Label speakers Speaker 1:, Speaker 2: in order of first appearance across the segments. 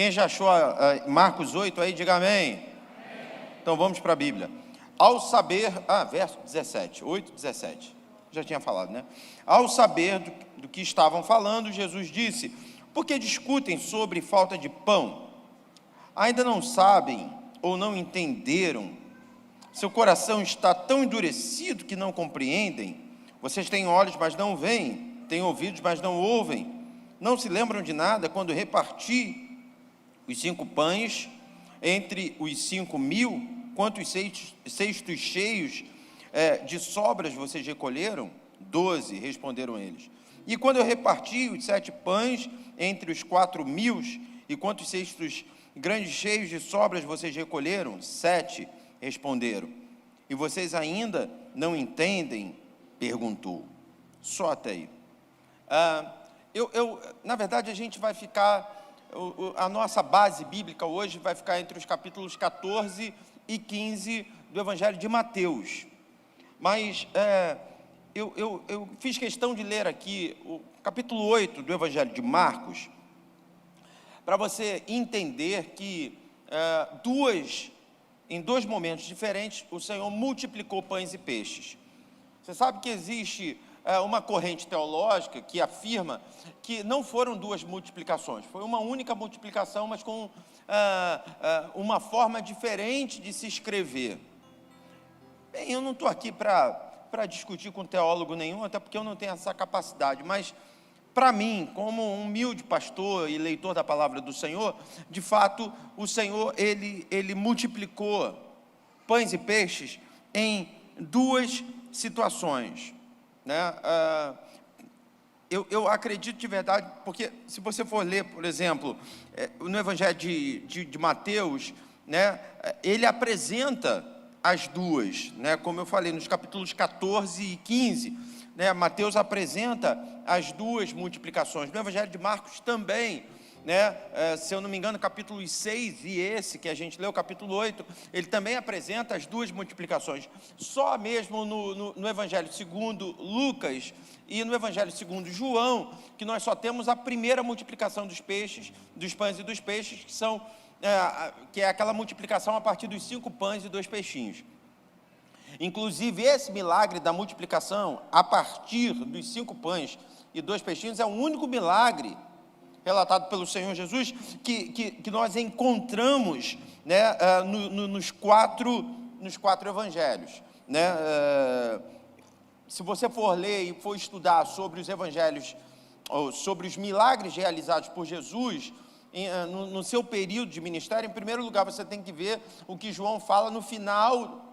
Speaker 1: Quem já achou Marcos 8 aí, diga amém. Então vamos para a Bíblia. Ao saber, verso 17, 8, 17, já tinha falado, né? Ao saber do que estavam falando, Jesus disse: por que discutem sobre falta de pão? Ainda não sabem ou não entenderam? Seu coração está tão endurecido que não compreendem? Vocês têm olhos, mas não veem, têm ouvidos, mas não ouvem. Não se lembram de nada quando reparti os 5 pães entre os 5.000? Quantos cestos cheios de sobras vocês recolheram? 12, responderam eles. E quando eu reparti os 7 pães entre os 4.000, e quantos cestos grandes cheios de sobras vocês recolheram? 7, responderam. E vocês ainda não entendem? Perguntou. Só até aí. Na verdade, a gente vai ficar, a nossa base bíblica hoje vai ficar entre os capítulos 14 e 15 do Evangelho de Mateus. Mas eu fiz questão de ler aqui o capítulo 8 do Evangelho de Marcos, para você entender que em dois momentos diferentes, o Senhor multiplicou pães e peixes. Você sabe que existe uma corrente teológica que afirma que não foram 2 multiplicações, foi uma única multiplicação, mas com uma forma diferente de se escrever. Bem, eu não estou aqui para discutir com teólogo nenhum, até porque eu não tenho essa capacidade, mas para mim, como um humilde pastor e leitor da palavra do Senhor, de fato, o Senhor, ele multiplicou pães e peixes em 2 situações, né? Eu acredito de verdade, porque se você for ler, por exemplo, no Evangelho de Mateus, né, ele apresenta as 2, né, como eu falei, nos capítulos 14 e 15, né, Mateus apresenta as 2 multiplicações. No Evangelho de Marcos também, né, se eu não me engano, capítulo 6 e esse que a gente leu, capítulo 8, ele também apresenta as 2 multiplicações. Só mesmo no Evangelho segundo Lucas e no Evangelho segundo João, que nós só temos a primeira multiplicação dos peixes, dos pães e dos peixes, que é aquela multiplicação a partir dos 5 pães e 2 peixinhos. Inclusive, esse milagre da multiplicação a partir dos 5 pães e 2 peixinhos é o único milagre relatado pelo Senhor Jesus que nós encontramos, né, nos quatro evangelhos, né? Se você for ler e for estudar sobre os evangelhos, ou sobre os milagres realizados por Jesus no seu período de ministério, em primeiro lugar você tem que ver o que João fala no final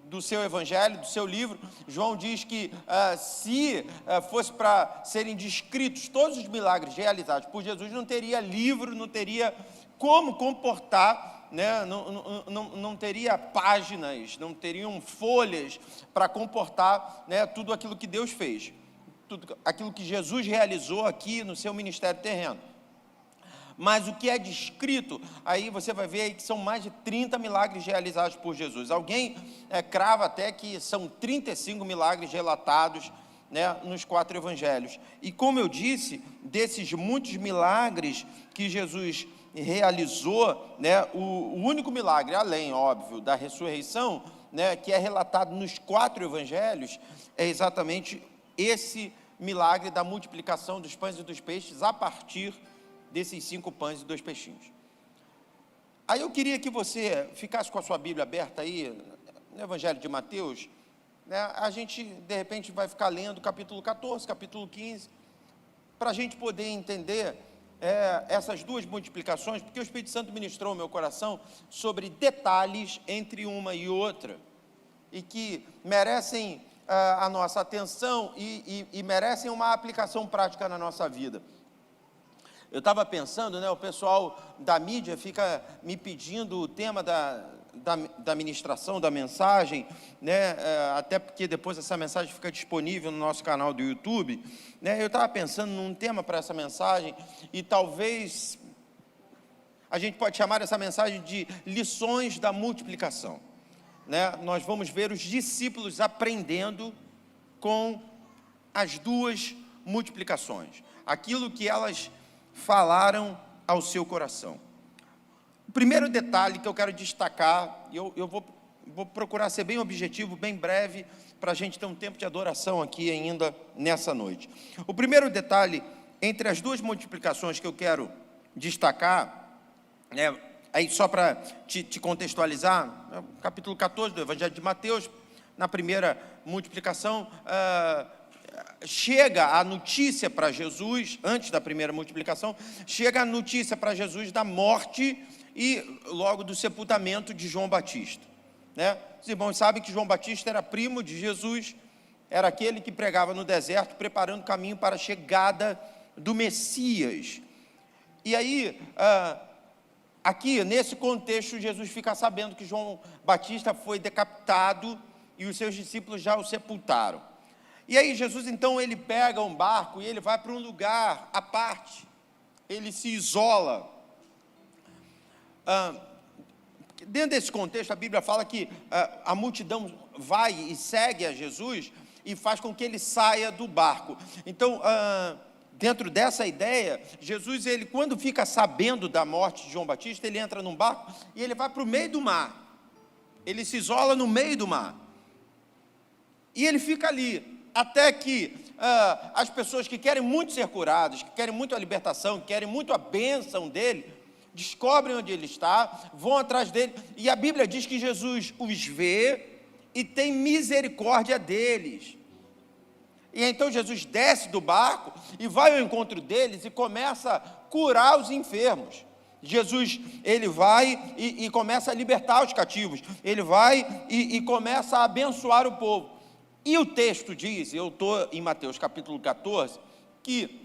Speaker 1: do seu evangelho, do seu livro. João diz que se fosse para serem descritos todos os milagres realizados por Jesus, não teria livro, não teria como comportar, né? Não teria páginas, não teriam folhas para comportar, né, tudo aquilo que Deus fez, tudo aquilo que Jesus realizou aqui no seu ministério terreno. Mas o que é descrito, aí você vai ver aí que são mais de 30 milagres realizados por Jesus. Alguém crava até que são 35 milagres relatados, né, nos 4 evangelhos. E como eu disse, desses muitos milagres que Jesus realizou, né, o único milagre, além, óbvio, da ressurreição, né, que é relatado nos 4 evangelhos, é exatamente esse milagre da multiplicação dos pães e dos peixes a partir desses 5 pães e 2 peixinhos. Aí eu queria que você ficasse com a sua Bíblia aberta aí, no Evangelho de Mateus, né? A gente, de repente, vai ficar lendo capítulo 14, capítulo 15, para a gente poder entender essas 2 multiplicações, porque o Espírito Santo ministrou ao meu coração sobre detalhes entre uma e outra, e que merecem a nossa atenção e merecem uma aplicação prática na nossa vida. Eu estava pensando, né, o pessoal da mídia fica me pedindo o tema da ministração, da mensagem, né, até porque depois essa mensagem fica disponível no nosso canal do YouTube, né. Eu estava pensando num tema para essa mensagem, e talvez a gente pode chamar essa mensagem de lições da multiplicação, né. Nós vamos ver os discípulos aprendendo com as 2 multiplicações, aquilo que elas falaram ao seu coração. O primeiro detalhe que eu quero destacar, eu vou procurar ser bem objetivo, bem breve, para a gente ter um tempo de adoração aqui ainda nessa noite. O primeiro detalhe, entre as duas multiplicações que eu quero destacar, né, aí só para te contextualizar, capítulo 14 do Evangelho de Mateus, na primeira multiplicação, chega a notícia para Jesus, antes da primeira multiplicação, chega a notícia para Jesus da morte e logo do sepultamento de João Batista, né? Os irmãos sabem que João Batista era primo de Jesus, era aquele que pregava no deserto, preparando o caminho para a chegada do Messias. E aí, aqui, nesse contexto, Jesus fica sabendo que João Batista foi decapitado e os seus discípulos já o sepultaram. E aí Jesus, então, ele pega um barco e ele vai para um lugar à parte, ele se isola. Dentro desse contexto, a Bíblia fala que a multidão vai e segue a Jesus e faz com que ele saia do barco. Então, dentro dessa ideia, Jesus, ele, quando fica sabendo da morte de João Batista, ele entra num barco e ele vai para o meio do mar. Ele se isola no meio do mar. E ele fica ali, até que as pessoas que querem muito ser curadas, que querem muito a libertação, que querem muito a bênção dele, descobrem onde ele está, vão atrás dele, e a Bíblia diz que Jesus os vê e tem misericórdia deles. E então Jesus desce do barco e vai ao encontro deles e começa a curar os enfermos. Jesus, ele vai e começa a libertar os cativos, ele vai e começa a abençoar o povo. E o texto diz, eu estou em Mateus capítulo 14, que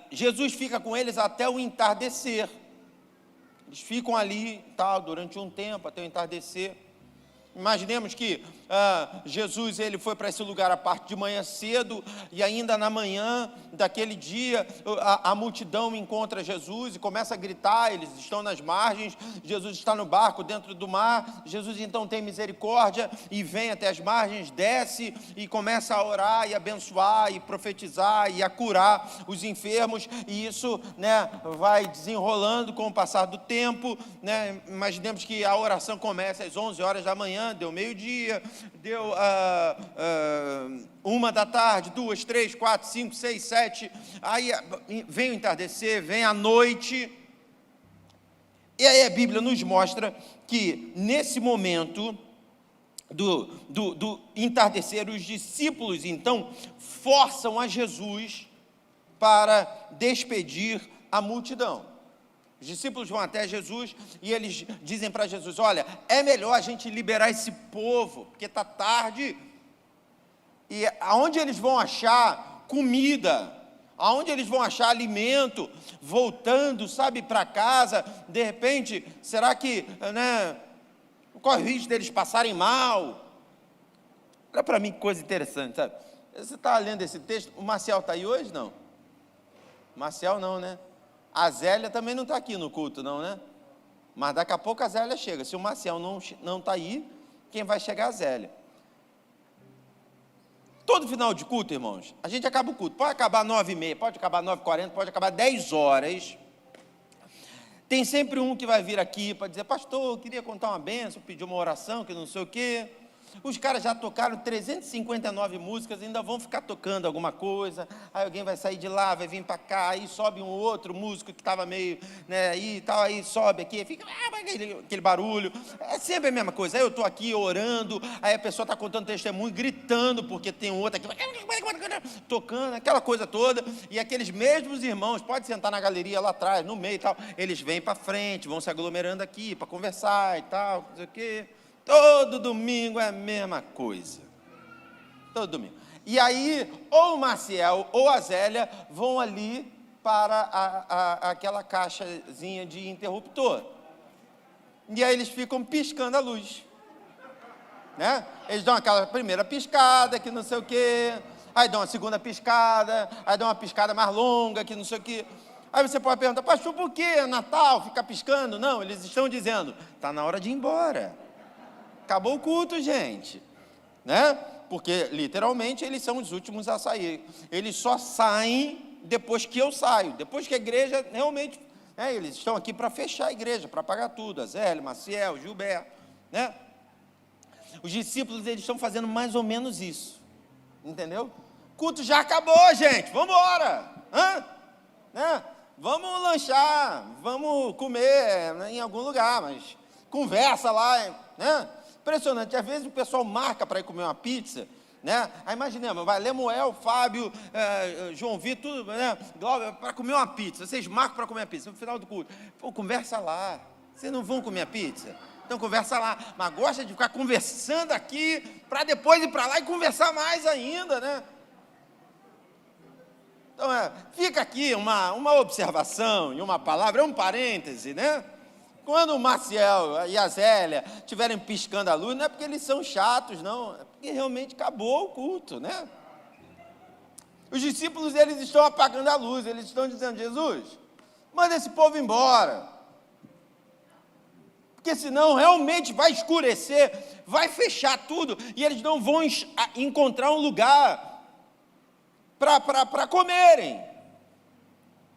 Speaker 1: Jesus fica com eles até o entardecer. Eles ficam ali, tal, durante um tempo, até o entardecer. Imaginemos que Jesus, ele foi para esse lugar a parte de manhã cedo, e ainda na manhã daquele dia, a multidão encontra Jesus e começa a gritar, eles estão nas margens, Jesus está no barco dentro do mar, Jesus então tem misericórdia e vem até as margens, desce e começa a orar e abençoar e profetizar e a curar os enfermos, e isso, né, vai desenrolando com o passar do tempo, né? Imaginemos que a oração começa às 11 horas da manhã, deu meio-dia, deu 1 da tarde, 2, 3, 4, 5, 6, 7, aí vem o entardecer, vem a noite, e aí a Bíblia nos mostra que nesse momento do entardecer, os discípulos então forçam a Jesus para despedir a multidão. Os discípulos vão até Jesus e eles dizem para Jesus, olha, é melhor a gente liberar esse povo, porque está tarde, e aonde eles vão achar comida, aonde eles vão achar alimento, voltando, sabe, para casa, de repente, será que, né, corre o risco deles passarem mal? Olha para mim que coisa interessante, sabe? Você está lendo esse texto, o Marcel está aí hoje, não? Marcel não, né? A Zélia também não está aqui no culto, não, né? Mas daqui a pouco a Zélia chega. Se o Marcel não está aí, quem vai chegar é a Zélia. Todo final de culto, irmãos, a gente acaba o culto. Pode acabar 9h30, pode acabar 9h40, pode acabar 10 horas. Tem sempre um que vai vir aqui para dizer, pastor, eu queria contar uma bênção, pedir uma oração, que não sei o quê. Os caras já tocaram 359 músicas, ainda vão ficar tocando alguma coisa, aí alguém vai sair de lá, vai vir para cá, aí sobe um outro músico que estava meio, né, aí tal, aí sobe aqui, fica aquele barulho, é sempre a mesma coisa. Aí eu estou aqui orando, aí a pessoa está contando testemunho, gritando, porque tem um outro aqui, tocando, aquela coisa toda, e aqueles mesmos irmãos, pode sentar na galeria lá atrás, no meio e tal, eles vêm para frente, vão se aglomerando aqui para conversar e tal, não sei o quê. Todo domingo é a mesma coisa. Todo domingo. E aí, ou o Maciel ou a Zélia vão ali para aquela caixazinha de interruptor. E aí eles ficam piscando a luz. Né? Eles dão aquela primeira piscada, que não sei o quê. Aí dão uma segunda piscada. Aí dão uma piscada mais longa, que não sei o quê. Aí você pode perguntar, pastor, por que Natal fica piscando? Não, eles estão dizendo, está na hora de ir embora. Acabou o culto, gente, né? Porque, literalmente, eles são os últimos a sair. Eles só saem depois que eu saio, depois que a igreja realmente Eles estão aqui para fechar a igreja, para pagar tudo, Azélio, Maciel, Gilberto, né? Os discípulos, eles estão fazendo mais ou menos isso, entendeu? O culto já acabou, gente, vamos embora, né? Vamos lanchar, vamos comer, né, em algum lugar, mas conversa lá, né? Impressionante, às vezes o pessoal marca para ir comer uma pizza, né? Aí imaginemos, vai Lemuel, Fábio, João Vitor, tudo, né? Para comer uma pizza, vocês marcam para comer a pizza, no final do culto, pô, conversa lá, vocês não vão comer a pizza? Então conversa lá, mas gosta de ficar conversando aqui, para depois ir para lá e conversar mais ainda, né? Então, fica aqui uma observação e uma palavra, é um parêntese, né? Quando o Maciel e a Zélia estiverem piscando a luz, não é porque eles são chatos, não, é porque realmente acabou o culto, né? Os discípulos, eles estão apagando a luz, eles estão dizendo, Jesus, manda esse povo embora, porque senão realmente vai escurecer, vai fechar tudo, e eles não vão encontrar um lugar para comerem.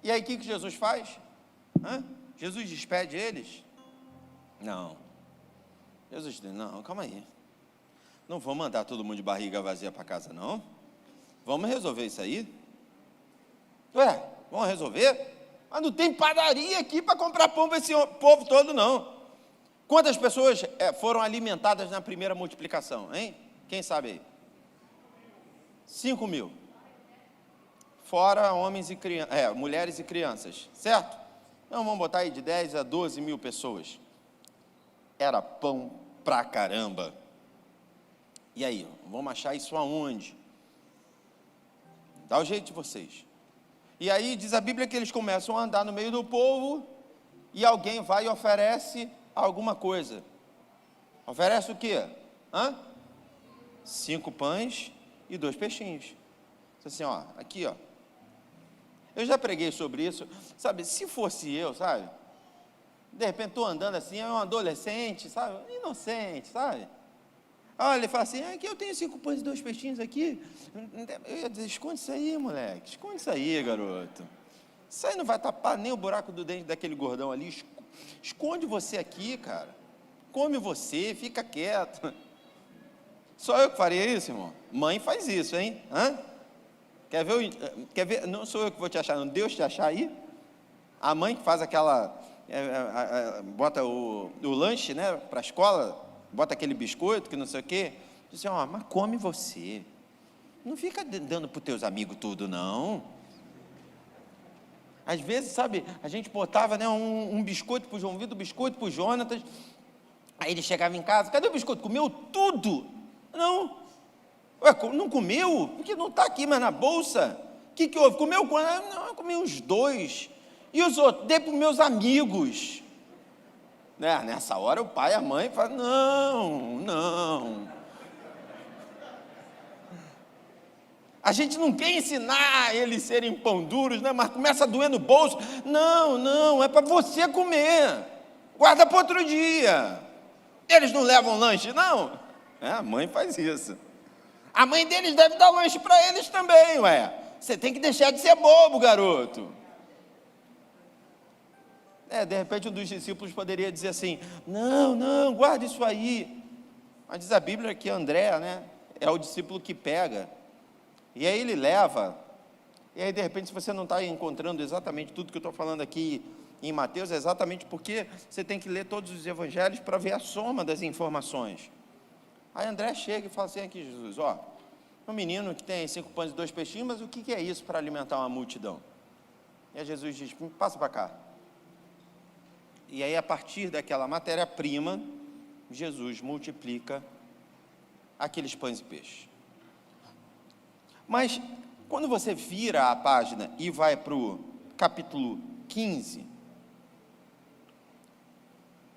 Speaker 1: E aí o que Jesus faz? Jesus despede eles? Não. Jesus diz, não, calma aí. Não vou mandar todo mundo de barriga vazia para casa, não. Vamos resolver isso aí? Vamos resolver? Mas não tem padaria aqui para comprar pão para esse povo todo, não. Quantas pessoas foram alimentadas na primeira multiplicação, hein? Quem sabe aí? 5.000. Fora homens e crianças, mulheres e crianças, certo? Então vamos botar aí de 10 a 12 mil pessoas. Era pão pra caramba. E aí, vamos achar isso aonde? Dá o jeito de vocês. E aí diz a Bíblia que eles começam a andar no meio do povo e alguém vai e oferece alguma coisa. Oferece o quê? 5 pães e 2 peixinhos. Diz assim, aqui, eu já preguei sobre isso, sabe, se fosse eu, sabe, de repente estou andando assim, é um adolescente, sabe, inocente, sabe, olha, ele fala assim, aqui eu tenho 5 pães e 2 peixinhos aqui, eu ia dizer, esconde isso aí, moleque, esconde isso aí, garoto, isso aí não vai tapar nem o buraco do dente daquele gordão ali, esconde você aqui, cara, come você, fica quieto. Só eu que faria isso, irmão? Mãe faz isso, hein? Quer ver? Não sou eu que vou te achar, não. Deus te achar aí. A mãe que faz aquela, bota o lanche, né, para a escola, bota aquele biscoito, que não sei o quê. Diz assim, mas come você. Não fica dando para os teus amigos tudo, não. Às vezes, sabe, a gente botava, né, um biscoito para o João Vitor, um biscoito para o Jonatas. Aí ele chegava em casa, cadê o biscoito? Comeu tudo? Não. Não comeu? Porque não está aqui, mas na bolsa. O que houve? Comeu quanto? Não, eu comi uns 2. E os outros? Dei para os meus amigos. Né? Nessa hora o pai e a mãe falam, não. A gente não quer ensinar eles a serem pão duros, né? Mas começa a doer no bolso. Não, é para você comer. Guarda para outro dia. Eles não levam lanche, não? A mãe faz isso. A mãe deles deve dar lanche para eles também, Você tem que deixar de ser bobo, garoto. De repente um dos discípulos poderia dizer assim, não, guarda isso aí. Mas diz a Bíblia que André, né, é o discípulo que pega. E aí ele leva. E aí de repente, se você não está encontrando exatamente tudo que eu estou falando aqui em Mateus, é exatamente porque você tem que ler todos os evangelhos para ver a soma das informações. Aí André chega e fala assim, aqui Jesus, um menino que tem 5 pães e 2 peixinhos, mas o que é isso para alimentar uma multidão? E aí Jesus diz, passa para cá. E aí a partir daquela matéria-prima, Jesus multiplica aqueles pães e peixes. Mas quando você vira a página e vai para o capítulo 15,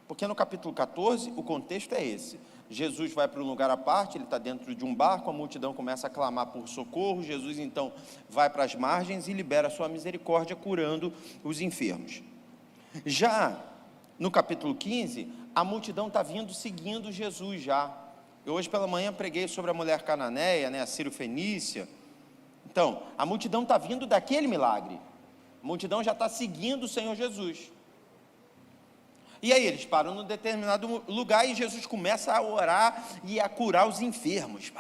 Speaker 1: porque no capítulo 14 o contexto é esse. Jesus vai para um lugar à parte, ele está dentro de um barco, a multidão começa a clamar por socorro, Jesus então vai para as margens e libera a sua misericórdia, curando os enfermos. Já no capítulo 15, a multidão está vindo seguindo Jesus já. Eu hoje pela manhã preguei sobre a mulher cananeia, né, a Sírio-Fenícia. Então, a multidão está vindo daquele milagre. A multidão já está seguindo o Senhor Jesus. E aí eles param num determinado lugar e Jesus começa a orar e a curar os enfermos.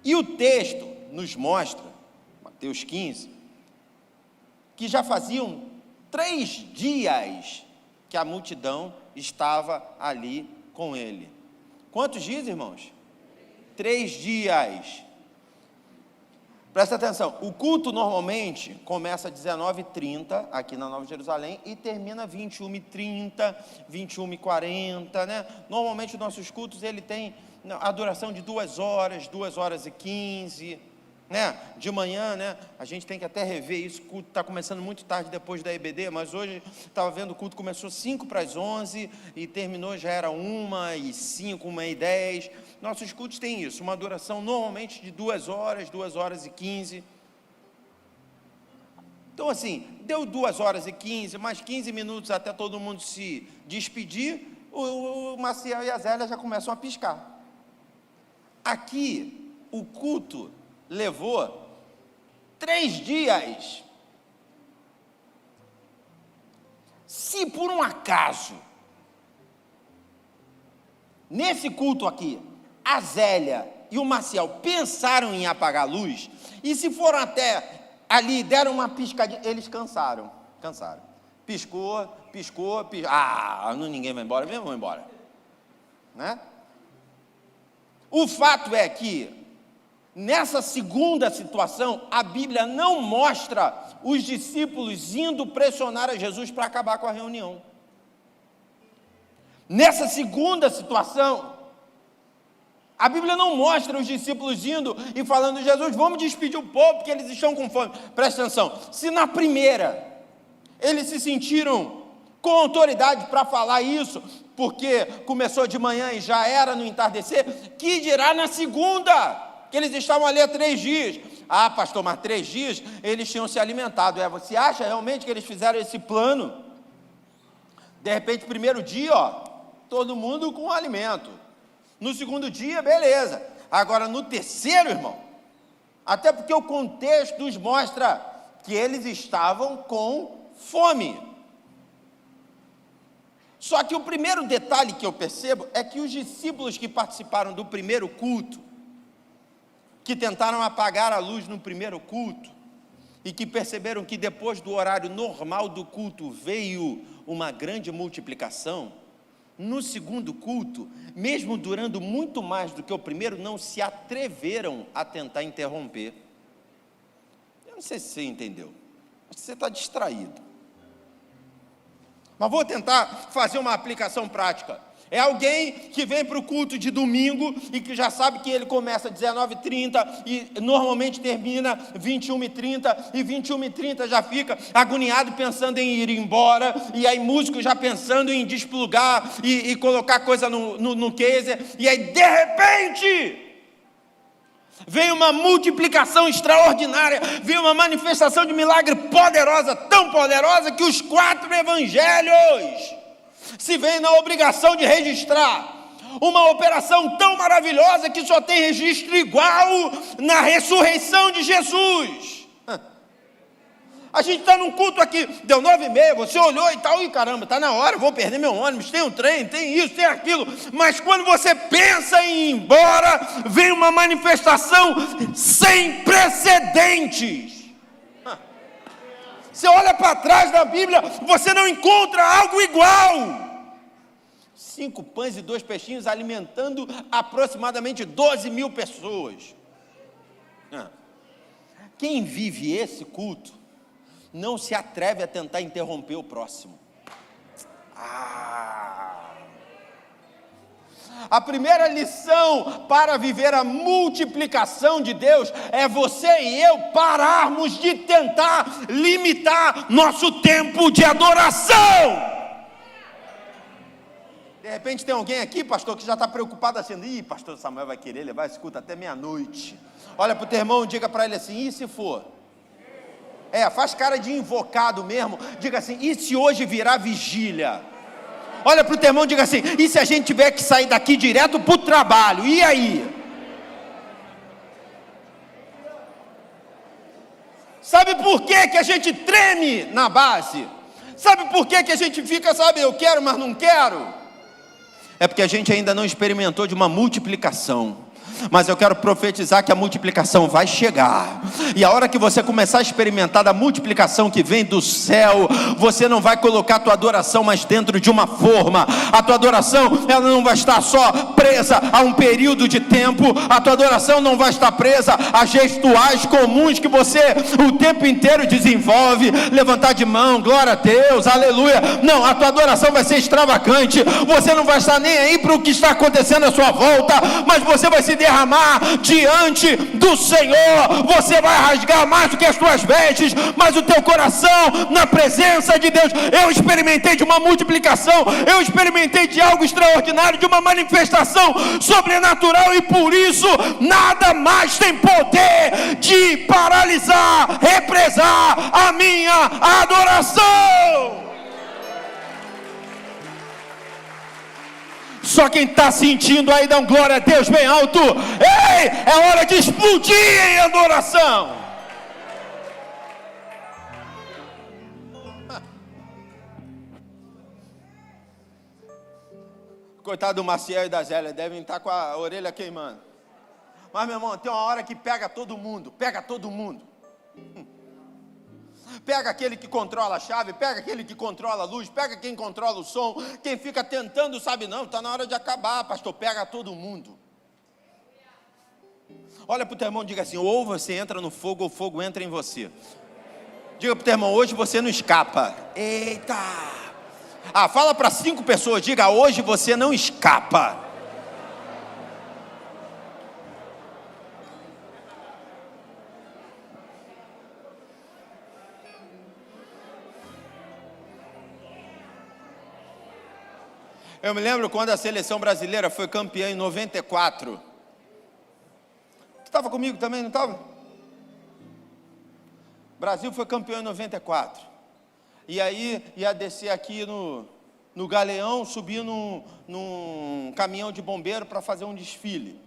Speaker 1: E o texto nos mostra, Mateus 15, que já faziam 3 dias que a multidão estava ali com ele. Quantos dias, irmãos? 3 dias. Presta atenção, o culto normalmente começa às 19h30 aqui na Nova Jerusalém e termina às 21h30, 21h40, né? Normalmente os nossos cultos ele tem a duração de 2 horas, 2h15, né? De manhã, né? A gente tem que até rever isso, o culto está começando muito tarde depois da EBD, mas hoje estava vendo o culto começou 11h e terminou, já era 1h05, 1h10. Nossos cultos têm isso, uma duração normalmente de 2 horas, 2h15. Então assim, deu 2h15, mais 15 minutos até todo mundo se despedir, o Maciel e a Zélia já começam a piscar. Aqui, o culto levou 3 dias. Se por um acaso, nesse culto aqui, a Zélia e o Maciel pensaram em apagar a luz, e se foram até ali, deram uma piscadinha, eles cansaram. Piscou, ninguém vai embora, mesmo vão embora, né? O fato é que, nessa segunda situação, a Bíblia não mostra os discípulos indo pressionar a Jesus para acabar com a reunião. Nessa segunda situação, a Bíblia não mostra os discípulos indo e falando: Jesus, vamos despedir o povo porque eles estão com fome. Presta atenção, se na primeira eles se sentiram com autoridade para falar isso, porque começou de manhã e já era no entardecer, que dirá na segunda, que eles estavam ali há 3 dias. Ah, pastor, mas 3 dias eles tinham se alimentado. Você acha realmente que eles fizeram esse plano? De repente, primeiro dia, todo mundo com alimento. No segundo dia, beleza. Agora, no terceiro, irmão, até porque o contexto nos mostra que eles estavam com fome. Só que o primeiro detalhe que eu percebo é que os discípulos que participaram do primeiro culto, que tentaram apagar a luz no primeiro culto, e que perceberam que depois do horário normal do culto veio uma grande multiplicação, no segundo culto, mesmo durando muito mais do que o primeiro, não se atreveram a tentar interromper. Eu não sei se você entendeu, acho que você está distraído. Mas vou tentar fazer uma aplicação prática. É alguém que vem para o culto de domingo e que já sabe que ele começa às 19h30 e normalmente termina 21h30, e 21h30 já fica agoniado pensando em ir embora, e aí músico já pensando em desplugar e colocar coisa no caser, e aí de repente vem uma multiplicação extraordinária, vem uma manifestação de milagre poderosa, tão poderosa que os 4 evangelhos se veem na obrigação de registrar uma operação tão maravilhosa que só tem registro igual na ressurreição de Jesus. A gente está num culto aqui, deu 9h30, você olhou e tal, e caramba, está na hora, vou perder meu ônibus, tem um trem, tem isso, tem aquilo, mas quando você pensa em ir embora, vem uma manifestação sem precedentes. Você olha para trás da Bíblia, você não encontra algo igual. 5 pães e 2 peixinhos alimentando aproximadamente 12.000 pessoas. Quem vive esse culto não se atreve a tentar interromper o próximo. A primeira lição para viver a multiplicação de Deus é você e eu pararmos de tentar limitar nosso tempo de adoração. De repente tem alguém aqui, pastor, que já está preocupado assim: pastor Samuel vai querer levar esse culto até meia-noite. Olha para o teu irmão e diga para ele assim: e se for? Faz cara de invocado mesmo, diga assim: e se hoje virar vigília? Olha para o teu irmão e diga assim: e se a gente tiver que sair daqui direto para o trabalho, e aí? Sabe por que a gente treme na base? Sabe por que a gente fica, eu quero, mas não quero? É porque a gente ainda não experimentou de uma multiplicação. Mas eu quero profetizar que a multiplicação vai chegar, e a hora que você começar a experimentar da multiplicação que vem do céu, você não vai colocar a tua adoração mais dentro de uma forma. A tua adoração, ela não vai estar só presa a um período de tempo. A tua adoração não vai estar presa a gestuais comuns que você o tempo inteiro desenvolve, levantar de mão, glória a Deus, aleluia. Não, a tua adoração vai ser extravagante. Você não vai estar nem aí para o que está acontecendo à sua volta, mas você vai se derramar diante do Senhor. Você vai rasgar mais do que as tuas vestes, mas o teu coração na presença de Deus. Eu experimentei de uma multiplicação, eu experimentei de algo extraordinário, de uma manifestação sobrenatural, e por isso nada mais tem poder de paralisar, represar a minha adoração. Só quem está sentindo aí, dá um glória a Deus bem alto. Ei, é hora de explodir em adoração. Coitado do Maciel e da Zélia, devem estar com a orelha queimando. Mas, meu irmão, tem uma hora que pega todo mundo. Pega todo mundo. Pega aquele que controla a chave, pega aquele que controla a luz, pega quem controla o som, quem fica tentando, não, está na hora de acabar, pastor, pega todo mundo. Olha para o teu irmão e diga assim: ou você entra no fogo, ou o fogo entra em você. Diga para o teu irmão: hoje você não escapa. Eita! Fala para 5 pessoas, diga: hoje você não escapa. Eu me lembro quando a seleção brasileira foi campeã em 94. Tu estava comigo também, não estava? O Brasil foi campeão em 94. E aí ia descer aqui no Galeão, subir num caminhão de bombeiro para fazer um desfile.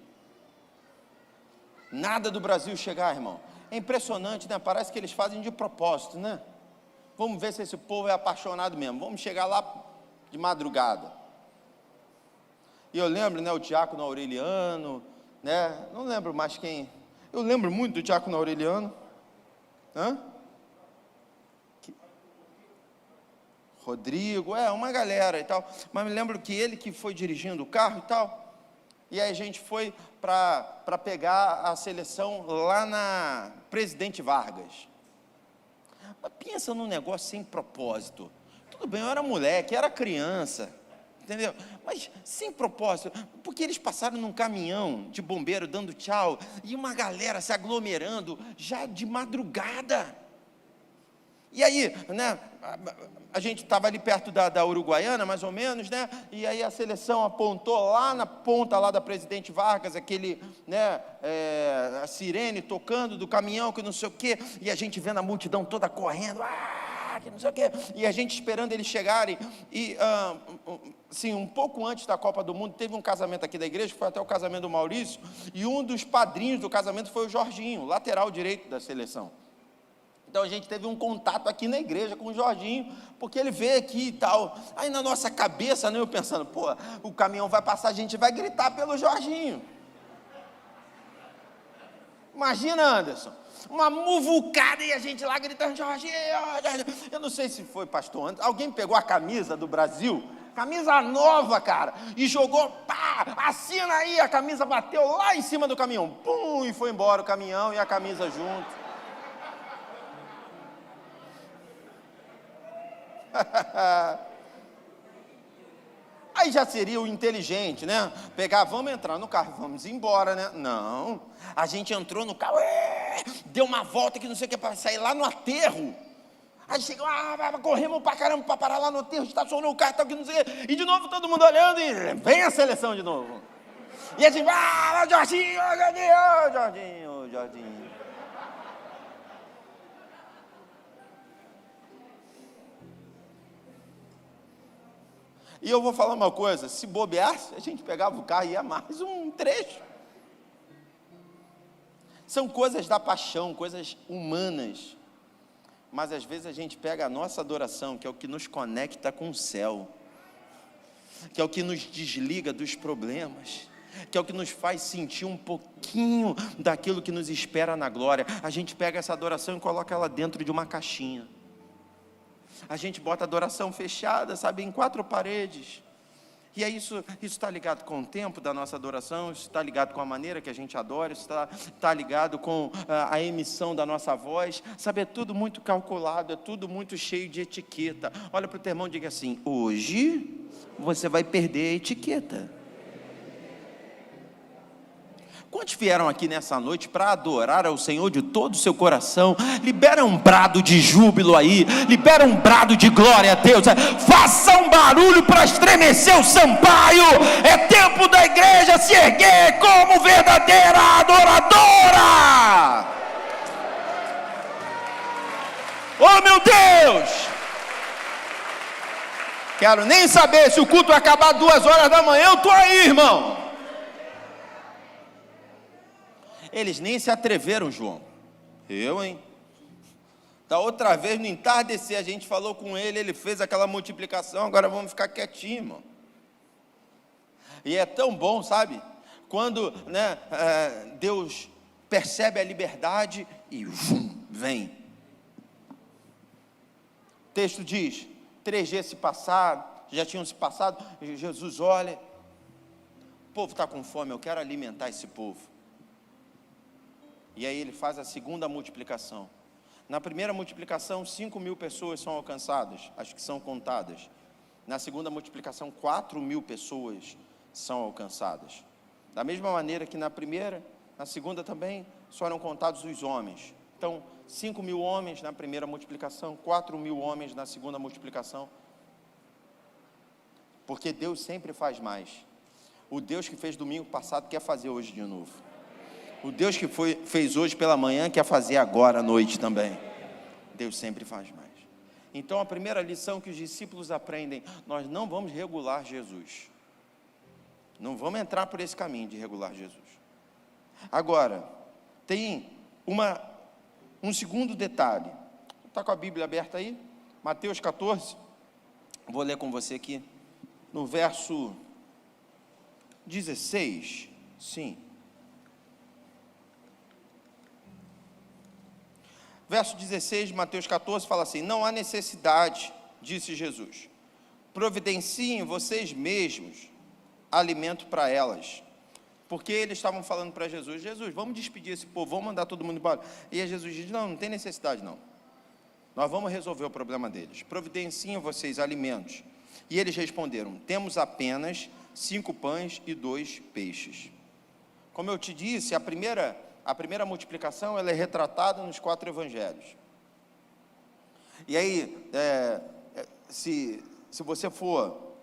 Speaker 1: Nada do Brasil chegar, irmão. É impressionante, né? Parece que eles fazem de propósito, né? Vamos ver se esse povo é apaixonado mesmo. Vamos chegar lá de madrugada. E eu lembro, né, o diácono Aureliano, né, não lembro mais quem. Eu lembro muito do diácono Aureliano. Rodrigo, uma galera e tal. Mas me lembro que ele que foi dirigindo o carro e tal. E aí a gente foi para pegar a seleção lá na Presidente Vargas. Mas pensa num negócio sem propósito. Tudo bem, eu era moleque, era criança. Entendeu? Mas sem propósito, porque eles passaram num caminhão de bombeiro dando tchau, e uma galera se aglomerando já de madrugada. E aí, né, a gente estava ali perto da Uruguaiana, mais ou menos, né, e aí a seleção apontou lá na ponta lá da Presidente Vargas, aquele, né, a sirene tocando do caminhão, que não sei o quê, e a gente vendo a multidão toda correndo, que não sei o quê, e a gente esperando eles chegarem. E assim, um pouco antes da Copa do Mundo, teve um casamento aqui da igreja, que foi até o casamento do Maurício, e um dos padrinhos do casamento foi o Jorginho, lateral direito da seleção. Então a gente teve um contato aqui na igreja com o Jorginho, porque ele veio aqui e tal. Aí na nossa cabeça, né, eu pensando, o caminhão vai passar, a gente vai gritar pelo Jorginho. Imagina, Anderson, uma muvucada e a gente lá gritando: Jorginho. Eu não sei se foi pastor Anderson, alguém pegou a camisa do Brasil, camisa nova, cara, e jogou, assina aí, a camisa bateu lá em cima do caminhão, pum, e foi embora o caminhão e a camisa junto. Aí já seria o inteligente, né? Pegar, vamos entrar no carro, vamos embora, né? Não, a gente entrou no carro, deu uma volta que não sei o que, para sair lá no aterro. Aí chegou, corremos pra caramba para parar lá no aterro, estacionou o carro, tal, que não sei o que, e de novo todo mundo olhando, e vem a seleção de novo. E a gente, Jorginho. E eu vou falar uma coisa: se bobeasse, a gente pegava o carro e ia mais um trecho. São coisas da paixão, coisas humanas. Mas às vezes a gente pega a nossa adoração, que é o que nos conecta com o céu, que é o que nos desliga dos problemas, que é o que nos faz sentir um pouquinho daquilo que nos espera na glória. A gente pega essa adoração e coloca ela dentro de uma caixinha. A gente bota a adoração fechada, sabe, em 4 paredes. E é isso está ligado com o tempo da nossa adoração, isso está ligado com a maneira que a gente adora, isso está ligado com a emissão da nossa voz, sabe, é tudo muito calculado, é tudo muito cheio de etiqueta. Olha para o teu irmão e diga assim: hoje você vai perder a etiqueta. Quantos vieram aqui nessa noite para adorar ao Senhor de todo o seu coração? Libera um brado de júbilo aí, libera um brado de glória a Deus, faça um barulho para estremecer o Sampaio. É tempo da igreja se erguer como verdadeira adoradora. Oh meu Deus, quero nem saber se o culto acabar 2 horas da manhã, eu estou aí, irmão. Eles nem se atreveram, João. Eu, hein? Da outra vez, no entardecer, a gente falou com ele, ele fez aquela multiplicação, agora vamos ficar quietinho, irmão. E é tão bom, sabe? Quando, né, Deus percebe a liberdade e vem. O texto diz, 3 dias se passaram, já tinham se passado, Jesus olha, o povo está com fome, eu quero alimentar esse povo. E aí ele faz a segunda multiplicação. Na primeira multiplicação, 5.000 pessoas são alcançadas, as que são contadas. Na segunda multiplicação, 4.000 pessoas são alcançadas. Da mesma maneira que na primeira, na segunda também, só eram contados os homens. Então, 5.000 homens na primeira multiplicação, 4.000 homens na segunda multiplicação. Porque Deus sempre faz mais. O Deus que fez domingo passado quer fazer hoje de novo. O Deus que fez hoje pela manhã quer fazer agora à noite também. Deus sempre faz mais. Então a primeira lição que os discípulos aprendem: nós não vamos regular Jesus. Não vamos entrar por esse caminho de regular Jesus. Agora, tem um segundo detalhe. Está com a Bíblia aberta aí? Mateus 14. Vou ler com você aqui. No verso 16. Sim. Verso 16 de Mateus 14 fala assim: não há necessidade, disse Jesus, providenciem vocês mesmos alimento para elas. Porque eles estavam falando para Jesus: Jesus, vamos despedir esse povo, vamos mandar todo mundo embora. E aí Jesus diz: não tem necessidade não. Nós vamos resolver o problema deles. Providenciem vocês alimentos. E eles responderam: temos apenas 5 pães e 2 peixes. Como eu te disse, a primeira multiplicação, ela é retratada nos 4 evangelhos. E aí, se você for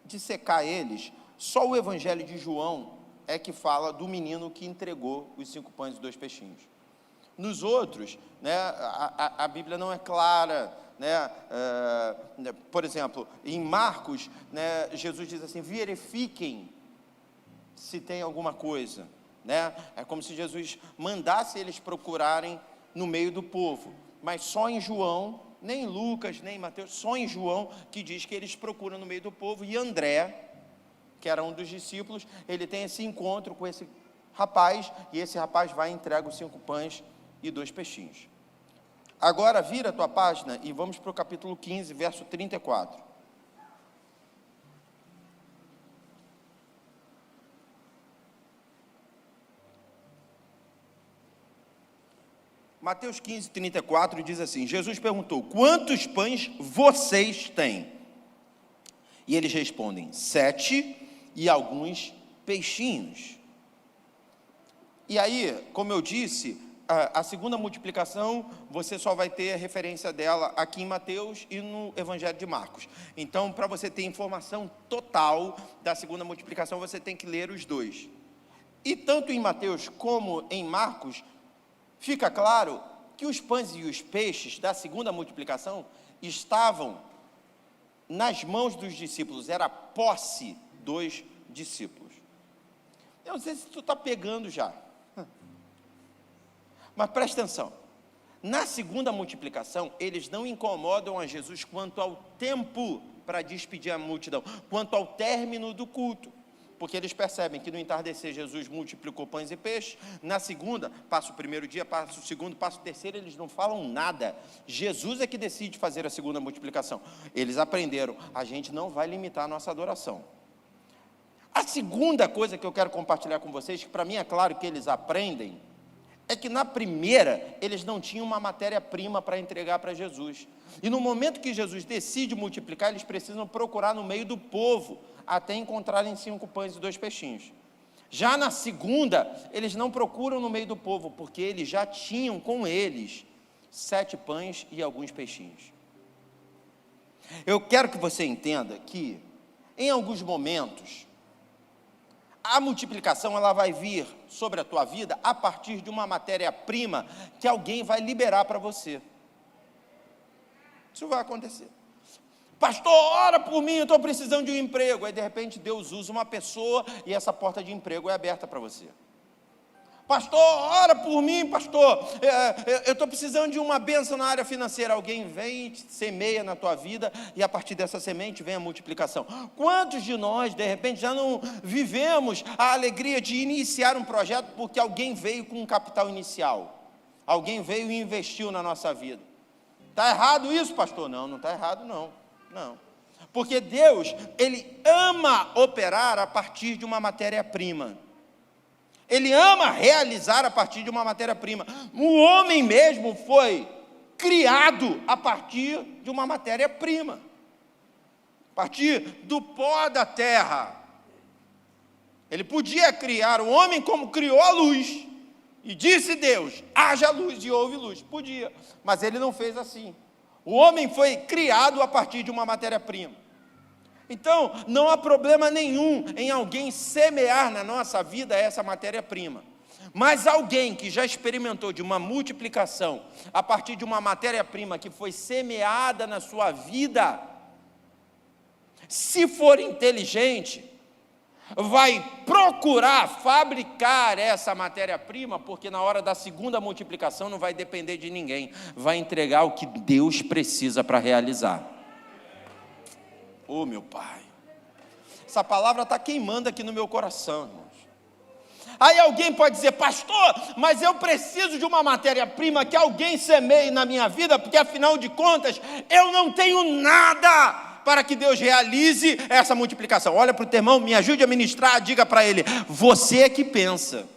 Speaker 1: dissecar eles, só o evangelho de João é que fala do menino que entregou os 5 pães e 2 peixinhos. Nos outros, né, a Bíblia não é clara, né, por exemplo, em Marcos, né, Jesus diz assim: verifiquem se tem alguma coisa. Né? É como se Jesus mandasse eles procurarem no meio do povo, mas só em João, nem em Lucas, nem em Mateus, só em João que diz que eles procuram no meio do povo. E André, que era um dos discípulos, ele tem esse encontro com esse rapaz, e esse rapaz vai e entrega os 5 pães e 2 peixinhos. Agora vira a tua página e vamos para o capítulo 15, verso 34. Mateus 15, 34 diz assim: Jesus perguntou: quantos pães vocês têm? E eles respondem: 7 e alguns peixinhos. E aí, como eu disse, a segunda multiplicação, você só vai ter a referência dela aqui em Mateus e no Evangelho de Marcos. Então, para você ter informação total da segunda multiplicação, você tem que ler os dois. E tanto em Mateus como em Marcos, fica claro que os pães e os peixes da segunda multiplicação estavam nas mãos dos discípulos, era a posse dos discípulos. Eu não sei se tu está pegando já, mas presta atenção. Na segunda multiplicação, eles não incomodam a Jesus quanto ao tempo para despedir a multidão, quanto ao término do culto. Porque eles percebem que no entardecer Jesus multiplicou pães e peixes. Na segunda, passa o primeiro dia, passa o segundo, passa o terceiro, eles não falam nada. Jesus é que decide fazer a segunda multiplicação. Eles aprenderam, a gente não vai limitar a nossa adoração. A segunda coisa que eu quero compartilhar com vocês, que para mim é claro que eles aprendem, é que na primeira, eles não tinham uma matéria-prima para entregar para Jesus. E no momento que Jesus decide multiplicar, eles precisam procurar no meio do povo, até encontrarem 5 pães e 2 peixinhos. Já na segunda, eles não procuram no meio do povo, porque eles já tinham com eles 7 pães e alguns peixinhos. Eu quero que você entenda que, em alguns momentos, a multiplicação ela vai vir sobre a tua vida a partir de uma matéria-prima que alguém vai liberar para você. Isso vai acontecer. Pastor, ora por mim, eu estou precisando de um emprego. Aí de repente Deus usa uma pessoa e essa porta de emprego é aberta para você. Pastor, ora por mim, pastor, eu estou precisando de uma bênção na área financeira. Alguém vem e semeia na tua vida e a partir dessa semente vem a multiplicação. Quantos de nós, de repente, já não vivemos a alegria de iniciar um projeto porque alguém veio com um capital inicial? Alguém veio e investiu na nossa vida. Está errado isso, pastor? Não, não está errado não. Não. Porque Deus, Ele ama operar a partir de uma matéria-prima. Ele ama realizar a partir de uma matéria-prima. O homem mesmo foi criado a partir de uma matéria-prima. A partir do pó da terra. Ele podia criar o homem como criou a luz. E disse Deus, haja luz e houve luz. Podia, mas ele não fez assim. O homem foi criado a partir de uma matéria-prima. Então, não há problema nenhum em alguém semear na nossa vida essa matéria-prima. Mas alguém que já experimentou de uma multiplicação a partir de uma matéria-prima que foi semeada na sua vida, se for inteligente, vai procurar fabricar essa matéria-prima, porque na hora da segunda multiplicação não vai depender de ninguém, vai entregar o que Deus precisa para realizar. Oh, meu Pai, essa palavra está queimando aqui no meu coração, irmãos. Aí alguém pode dizer, pastor, mas eu preciso de uma matéria-prima que alguém semeie na minha vida, porque afinal de contas, eu não tenho nada para que Deus realize essa multiplicação. Olha para o teu irmão, me ajude a ministrar, diga para ele, você é que pensa.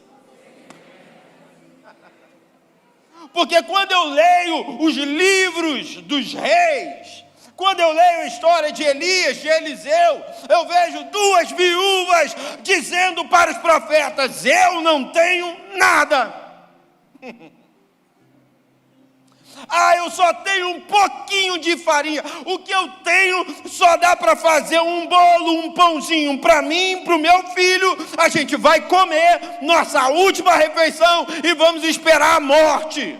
Speaker 1: Porque quando eu leio os livros dos reis, quando eu leio a história de Elias, de Eliseu, eu vejo 2 viúvas dizendo para os profetas, eu não tenho nada. Eu só tenho um pouquinho de farinha. O que eu tenho só dá para fazer um bolo, um pãozinho para mim, para o meu filho. A gente vai comer nossa última refeição e vamos esperar a morte.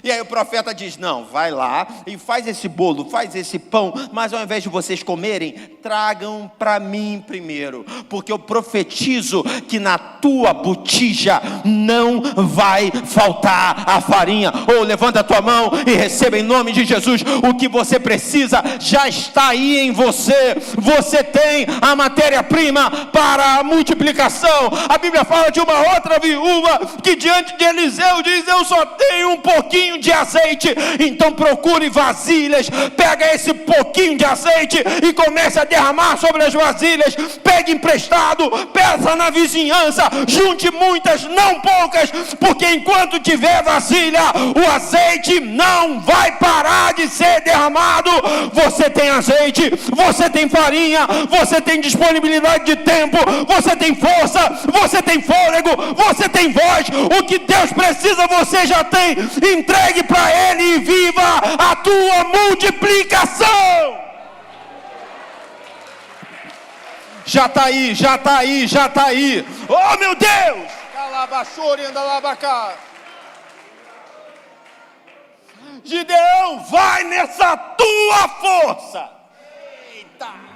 Speaker 1: E aí o profeta diz, não, vai lá e faz esse bolo, faz esse pão, mas ao invés de vocês comerem, tragam para mim primeiro, porque eu profetizo que na tua botija não vai faltar a farinha. Ou levanta a tua mão e receba em nome de Jesus, o que você precisa já está aí em você. Você tem a matéria-prima para a multiplicação. A Bíblia fala de uma outra viúva que diante de Eliseu diz, eu só tenho um pouquinho de azeite, então procure vasilhas, pega esse pouquinho de azeite e comece a derramar sobre as vasilhas, pegue emprestado, peça na vizinhança, junte muitas, não poucas, porque enquanto tiver vasilha, o azeite não vai parar de ser derramado. Você tem azeite, você tem farinha, você tem disponibilidade de tempo, você tem força, você tem fôlego, você tem voz. O que Deus precisa você já tem. Entregue para Ele e viva a tua multiplicação. Já está aí, já está aí, já está aí. Oh meu Deus! Gideão, vai nessa tua força. Eita!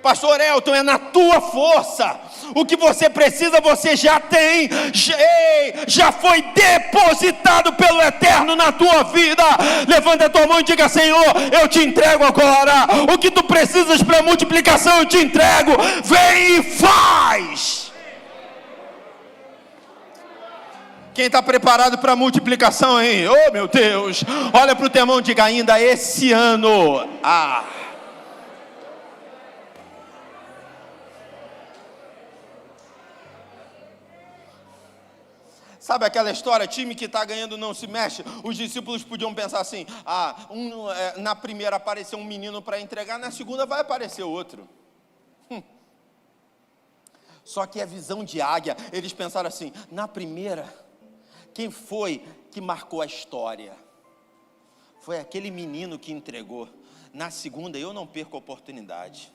Speaker 1: Pastor Elton, é na tua força. O que você precisa, você já tem. Já foi depositado pelo Eterno na tua vida. Levanta a tua mão e diga: Senhor, eu te entrego agora. O que tu precisas para multiplicação, eu te entrego. Vem e faz. Quem está preparado para multiplicação, hein? Oh, meu Deus. Olha para o teu irmão e diga: ainda esse ano. Sabe aquela história, time que está ganhando não se mexe? Os discípulos podiam pensar assim: na primeira apareceu um menino para entregar, na segunda vai aparecer outro. Só que é visão de águia. Eles pensaram assim: na primeira, quem foi que marcou a história? Foi aquele menino que entregou. Na segunda, eu não perco a oportunidade.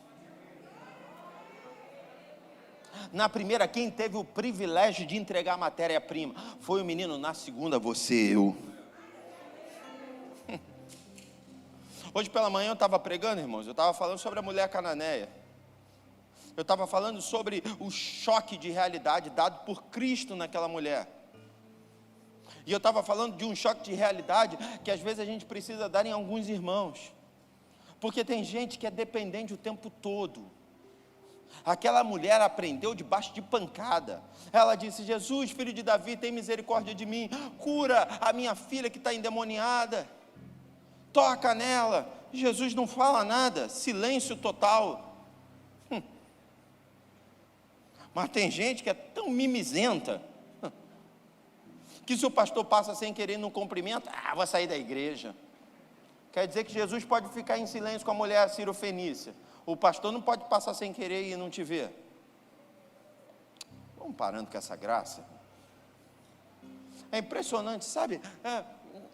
Speaker 1: Na primeira, quem teve o privilégio de entregar a matéria-prima foi o menino. Na segunda, você, eu. Hoje pela manhã eu estava pregando, irmãos. Eu estava falando sobre a mulher cananeia. Eu estava falando sobre o choque de realidade dado por Cristo naquela mulher. E eu estava falando de um choque de realidade que às vezes a gente precisa dar em alguns irmãos. Porque tem gente que é dependente o tempo todo. Aquela mulher aprendeu debaixo de pancada. Ela disse: Jesus, filho de Davi, tem misericórdia de mim. Cura a minha filha que está endemoniada. Toca nela. Jesus não fala nada. Silêncio total. Mas tem gente que é tão mimizenta, que se o pastor passa sem querer no cumprimento, vou sair da igreja. Quer dizer que Jesus pode ficar em silêncio com a mulher Cirofenícia. O pastor não pode passar sem querer e não te ver. Vamos parando com essa graça. É impressionante, sabe?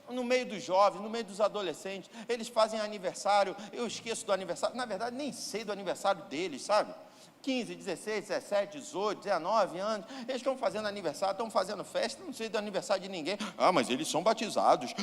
Speaker 1: No meio dos jovens, no meio dos adolescentes, eles fazem aniversário, eu esqueço do aniversário, na verdade nem sei do aniversário deles, sabe? 15, 16, 17, 18, 19 anos, eles estão fazendo aniversário, estão fazendo festa, não sei do aniversário de ninguém. Mas eles são batizados.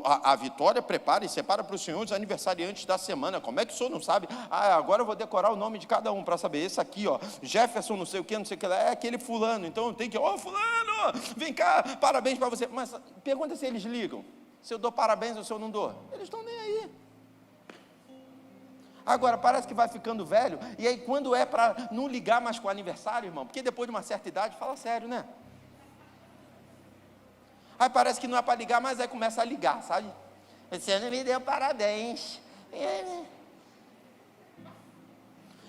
Speaker 1: A Vitória prepara e separa para o Senhor os aniversariantes da semana. Como é que o senhor não sabe? Agora eu vou decorar o nome de cada um para saber. Esse aqui, Jefferson não sei o que, lá, é aquele fulano. Então eu tenho que, fulano, vem cá, parabéns para você. Mas pergunta se eles ligam. Se eu dou parabéns ou se eu não dou. Eles estão nem aí. Agora, parece que vai ficando velho, e aí quando é para não ligar mais com o aniversário, irmão, porque depois de uma certa idade, fala sério, né? Aí parece que não é para ligar, mas aí começa a ligar, sabe? Você não me deu parabéns.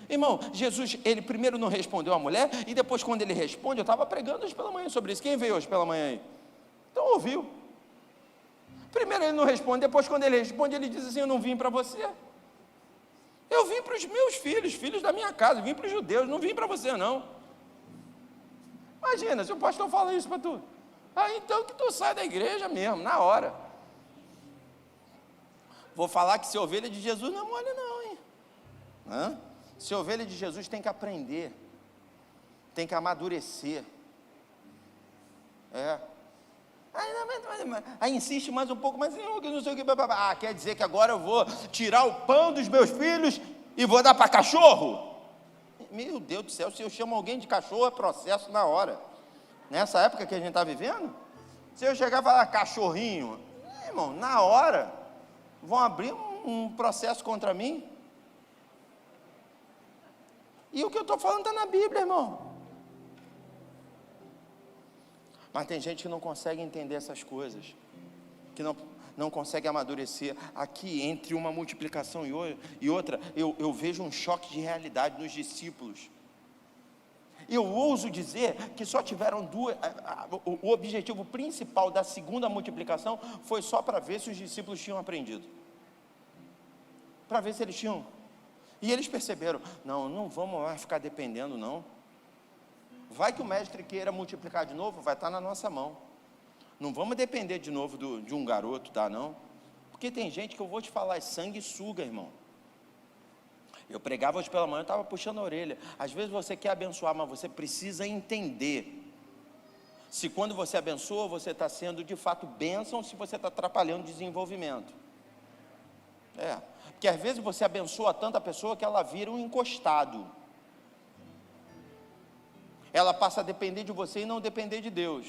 Speaker 1: Irmão, Jesus, ele primeiro não respondeu à mulher, e depois quando ele responde, eu estava pregando hoje pela manhã sobre isso. Quem veio hoje pela manhã aí? Então ouviu. Primeiro ele não responde, depois quando ele responde, ele diz assim: eu não vim para você. Eu vim para os meus filhos, filhos da minha casa, vim para os judeus, não vim para você não. Imagina, se o pastor fala isso para tu, então que tu sai da igreja mesmo, na hora. Vou falar que ser ovelha de Jesus não é mole não, hein? Ser ovelha de Jesus tem que aprender, tem que amadurecer. Aí insiste mais um pouco, mas não sei o que, quer dizer que agora eu vou tirar o pão dos meus filhos e vou dar para cachorro? Meu Deus do céu, se eu chamo alguém de cachorro, é processo na hora. Nessa época que a gente está vivendo, se eu chegar e falar cachorrinho, irmão, na hora, vão abrir um processo contra mim. E o que eu estou falando está na Bíblia, irmão. Mas tem gente que não consegue entender essas coisas, que não consegue amadurecer. Aqui, entre uma multiplicação e outra, eu vejo um choque de realidade nos discípulos. Eu ouso dizer que só tiveram duas. O objetivo principal da segunda multiplicação foi só para ver se os discípulos tinham aprendido. Para ver se eles tinham. E eles perceberam: não vamos mais ficar dependendo, não. Vai que o mestre queira multiplicar de novo, vai estar na nossa mão. Não vamos depender de novo de um garoto, tá não? Porque tem gente que eu vou te falar, é sanguessuga, irmão. Eu pregava hoje pela manhã, eu estava puxando a orelha. Às vezes você quer abençoar, mas você precisa entender se quando você abençoa, você está sendo de fato bênção, ou se você está atrapalhando o desenvolvimento. Porque às vezes você abençoa tanto a pessoa que ela vira um encostado. ela passa a depender de você e não depender de Deus.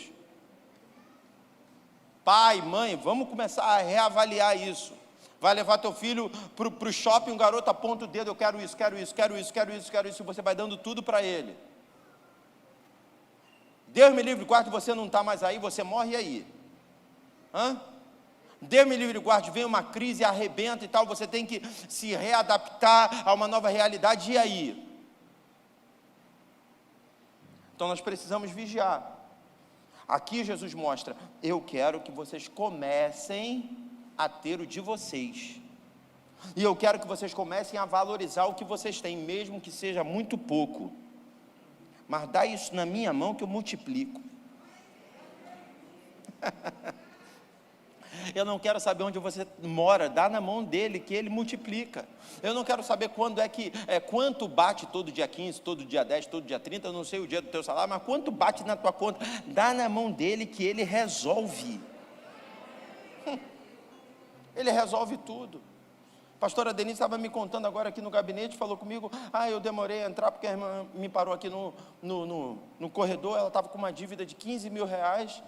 Speaker 1: Pai, mãe, vamos começar a reavaliar isso. Vai levar teu filho para o shopping, um garoto aponta o dedo, eu quero isso, quero isso, quero isso, quero isso, quero isso, e você vai dando tudo para ele. Deus me livre, guarde, você não está mais aí, você morre aí. Deus me livre, guarde, vem uma crise, arrebenta e tal, você tem que se readaptar a uma nova realidade, e aí? Então nós precisamos vigiar. Aqui Jesus mostra, eu quero que vocês comecem a ter o de vocês, e eu quero que vocês comecem a valorizar o que vocês têm, mesmo que seja muito pouco, mas dá isso na minha mão que eu multiplico. Eu não quero saber onde você mora, dá na mão dele que ele multiplica. Eu não quero saber quanto bate todo dia 15, todo dia 10, todo dia 30, eu não sei o dia do teu salário, mas quanto bate na tua conta, dá na mão dele que ele resolve. Ele resolve tudo. A pastora Denise estava me contando agora aqui no gabinete, falou comigo, eu demorei a entrar porque a irmã me parou aqui no corredor, ela estava com uma dívida de 15 mil reais,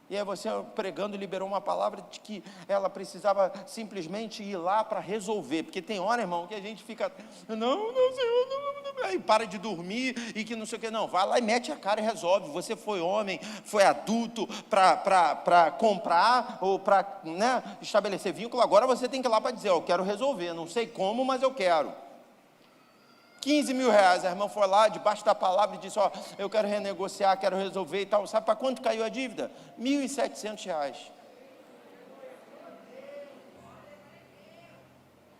Speaker 1: e aí você pregando liberou uma palavra de que ela precisava simplesmente ir lá para resolver, porque tem hora, irmão, que a gente fica, não, Senhor, não, aí para de dormir, e que não sei o que, não, vai lá e mete a cara e resolve. Você foi homem, foi adulto para comprar, ou para estabelecer vínculo, agora você tem que ir lá para dizer, eu quero resolver, não sei como, mas eu quero. 15 mil reais, a irmã foi lá, debaixo da palavra, e disse, eu quero renegociar, quero resolver e tal. Sabe para quanto caiu a dívida? R$1.700.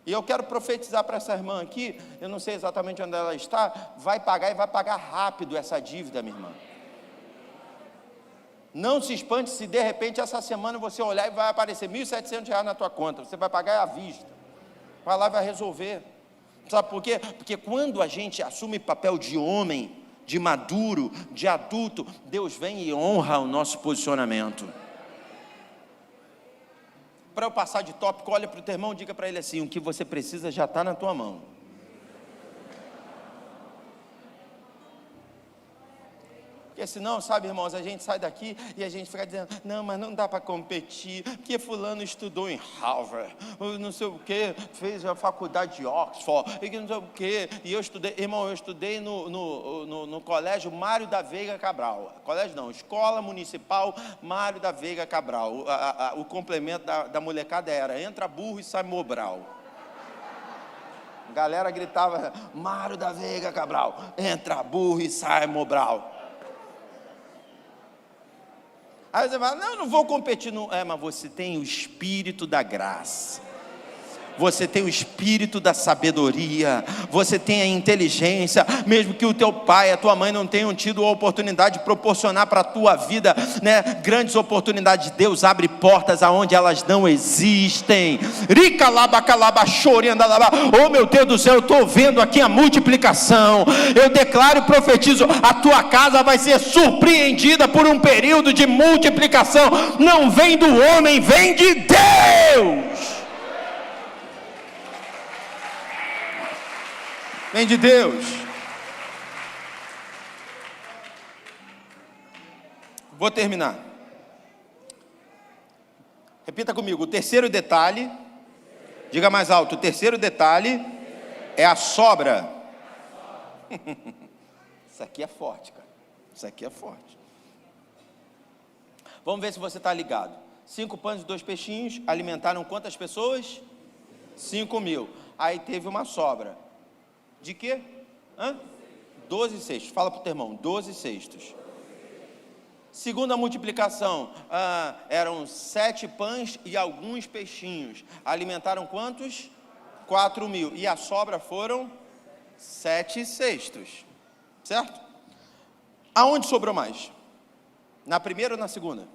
Speaker 1: E eu quero profetizar para essa irmã aqui, eu não sei exatamente onde ela está, vai pagar e vai pagar rápido essa dívida, minha irmã. Não se espante se de repente essa semana você olhar e vai aparecer R$1.700 na tua conta, você vai pagar à vista. Vai lá e vai resolver. Sabe por quê? Porque quando a gente assume papel de homem, de maduro, de adulto, Deus vem e honra o nosso posicionamento. Para eu passar de tópico, olha para o teu irmão, diga para ele assim, o que você precisa já está na tua mão. Porque senão, sabe, irmãos, a gente sai daqui e a gente fica dizendo, não, mas não dá para competir, porque fulano estudou em Harvard, não sei o que, fez a faculdade de Oxford, e não sei o que, e eu estudei, irmão, eu estudei no colégio Mário da Veiga Cabral, colégio não, Escola Municipal Mário da Veiga Cabral, o complemento da molecada era, entra burro e sai Mobral. A galera gritava, Mário da Veiga Cabral, entra burro e sai Mobral. Aí você fala, não vou competir, não. Mas você tem o espírito da graça, você tem o espírito da sabedoria, você tem a inteligência, mesmo que o teu pai, a tua mãe não tenham tido a oportunidade de proporcionar para a tua vida, grandes oportunidades. Deus abre portas aonde elas não existem. Oh meu Deus do céu, eu estou vendo aqui a multiplicação, eu declaro e profetizo, a tua casa vai ser surpreendida por um período de multiplicação, não vem do homem, vem de Deus. Vem de Deus. Vou terminar. Repita comigo, o terceiro detalhe, diga mais alto, o terceiro detalhe é a sobra. Isso aqui é forte, cara. Isso aqui é forte. Vamos ver se você está ligado. 5 pães e 2 peixinhos alimentaram quantas pessoas? 5.000. Aí teve uma sobra. De quê? 12 cestos. Fala para o teu irmão, 12 cestos. Segunda multiplicação, eram 7 pães e alguns peixinhos. Alimentaram quantos? 4.000. E a sobra foram 7 cestos. Certo? Aonde sobrou mais? Na primeira ou na segunda?